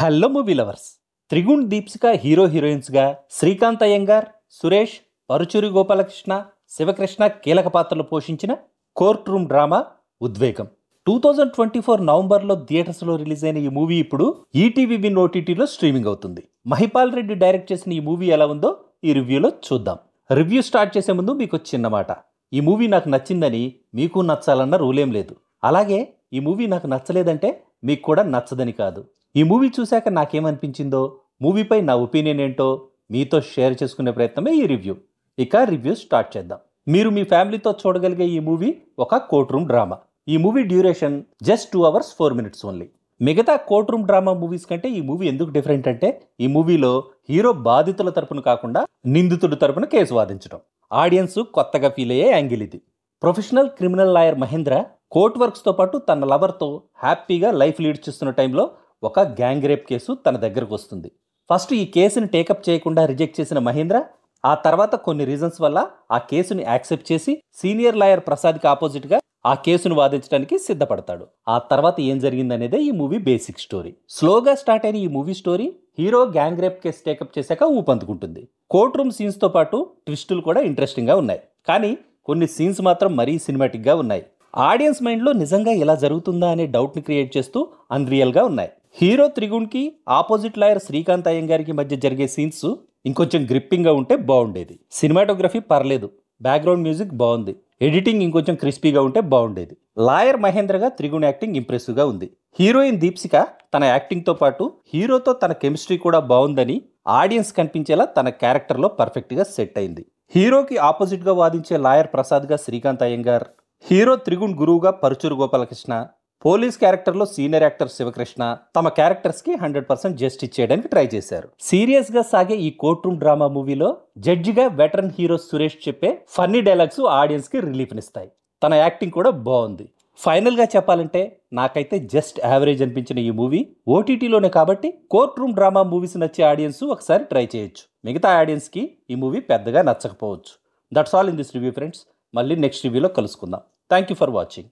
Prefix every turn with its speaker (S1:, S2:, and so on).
S1: Hello movie lovers. Trigun Deepsika hero హీరోయిన్స్గా శ్రీకాంత్ అయ్యంగార్, సురేష్, పరుచూరి గోపాలకృష్ణ, శివకృష్ణ కీలక పాత్రలు పోషించిన కోర్ట్ రూమ్ డ్రామా ఉద్వేగం 2024 నవంబర్లో థియేటర్స్లో రిలీజ్ అయిన ఈ మూవీ ఇప్పుడు ఈటీవీ విన్ ఓటీటీలో స్ట్రీమింగ్ అవుతుంది. మహిపాల్ రెడ్డి డైరెక్ట్ చేసిన ఈ మూవీ ఎలా ఉందో ఈ రివ్యూలో చూద్దాం. రివ్యూ స్టార్ట్ చేసే ముందు మీకు చిన్న మాట. ఈ మూవీ నాకు నచ్చిందని మీకు నచ్చాలన్న రూలేం లేదు. అలాగే ఈ మూవీ నాకు నచ్చలేదంటే మీకు కూడా నచ్చదని కాదు. ఈ మూవీ చూశాక నాకేమనిపించిందో, మూవీపై నా ఒపీనియన్ ఏంటో మీతో షేర్ చేసుకునే ప్రయత్నమే ఈ రివ్యూ. ఇక రివ్యూ స్టార్ట్ చేద్దాం. మీరు మీ ఫ్యామిలీతో చూడగలిగే ఈ మూవీ ఒక కోర్ట్ రూమ్ డ్రామా. ఈ movie duration just 2 hours 4 minutes only. మిగతా కోర్ట్ రూమ్ డ్రామా మూవీస్ కంటే ఈ మూవీ ఎందుకు డిఫరెంట్ అంటే, ఈ మూవీలో హీరో బాధితుల తరపున కాకుండా నిందితుడి తరపున కేసు వాదించడం. ఆడియన్స్ కొత్తగా ఫీల్ అయ్యే యాంగిల్ ఇది. Professional criminal lawyer Mahendra court వర్క్స్తో పాటు తన లవర్తో హ్యాపీగా లైఫ్ లీడ్ చేస్తున్న టైంలో ఒక గ్యాంగ్ రేప్ కేసు తన దగ్గరకు వస్తుంది. ఫస్ట్ ఈ కేసుని టేకప్ చేయకుండా రిజెక్ట్ చేసిన మహేంద్ర ఆ తర్వాత కొన్ని రీజన్స్ వల్ల ఆ కేసుని యాక్సెప్ట్ చేసి సీనియర్ లాయర్ ప్రసాద్కి ఆపోజిట్గా ఆ కేసును వాదించడానికి సిద్ధపడతాడు. ఆ తర్వాత ఏం జరిగిందనేదే ఈ మూవీ బేసిక్ స్టోరీ. స్లోగా స్టార్ట్ అయిన ఈ movie story hero gang rape case take up చేశాక ఊపందుకుంటుంది. కోర్ట్ రూమ్ సీన్స్తో పాటు ట్విస్టులు కూడా ఇంట్రెస్టింగ్గా ఉన్నాయి. కానీ కొన్ని సీన్స్ మాత్రం మరీ సినిమాటిక్గా ఉన్నాయి. ఆడియన్స్ మైండ్లో నిజంగా ఇలా జరుగుతుందా అనే డౌట్ని క్రియేట్ చేస్తూ అన్రియల్గా ఉన్నాయి. హీరో త్రిగుణ్కి ఆపోజిట్ లాయర్ శ్రీకాంత్ అయ్యంగారికి మధ్య జరిగే సీన్స్ ఇంకొంచెం గ్రిప్పింగ్గా ఉంటే బాగుండేది. సినిమాటోగ్రఫీ పర్లేదు, బ్యాక్గ్రౌండ్ మ్యూజిక్ బాగుంది, ఎడిటింగ్ ఇంకొంచెం క్రిస్పీగా ఉంటే బాగుండేది. లాయర్ మహేంద్రగా త్రిగుణ్ యాక్టింగ్ ఇంప్రెసివ్గా ఉంది. హీరోయిన్ దీప్సిక తన యాక్టింగ్తో పాటు హీరోతో తన కెమిస్ట్రీ కూడా బాగుందని ఆడియన్స్ కనిపించేలా తన క్యారెక్టర్లో పర్ఫెక్ట్గా సెట్ అయింది. హీరోకి ఆపోజిట్గా వాదించే లాయర్ ప్రసాద్గా శ్రీకాంత్ అయ్యంగార్, హీరో త్రిగుణ్ గురువుగా పరుచూరు గోపాలకృష్ణ, పోలీస్ క్యారెక్టర్లో సీనియర్ యాక్టర్ శివకృష్ణ తమ క్యారెక్టర్స్కి 100% జస్టిస్ చేయడానికి ట్రై చేశారు. సీరియస్గా సాగే ఈ కోర్ట్ రూమ్ డ్రామా మూవీలో జడ్జిగా వెటరన్ హీరో సురేష్ చెప్పే ఫన్నీ డైలాగ్స్ ఆడియన్స్కి రిలీఫ్నిస్తాయి. తన యాక్టింగ్ కూడా బాగుంది. ఫైనల్గా చెప్పాలంటే నాకైతే జస్ట్ యావరేజ్ అనిపించిన ఈ మూవీ ఓటీటీలోనే కాబట్టి కోర్ట్ రూమ్ డ్రామా మూవీస్ నచ్చే ఆడియన్స్ ఒకసారి ట్రై చేయొచ్చు. మిగతా ఆడియన్స్కి ఈ మూవీ పెద్దగా నచ్చకపోవచ్చు. That's all in this review friends. మళ్ళీ నెక్స్ట్ రివ్యూలో కలుసుకుందాం. Thank you for watching.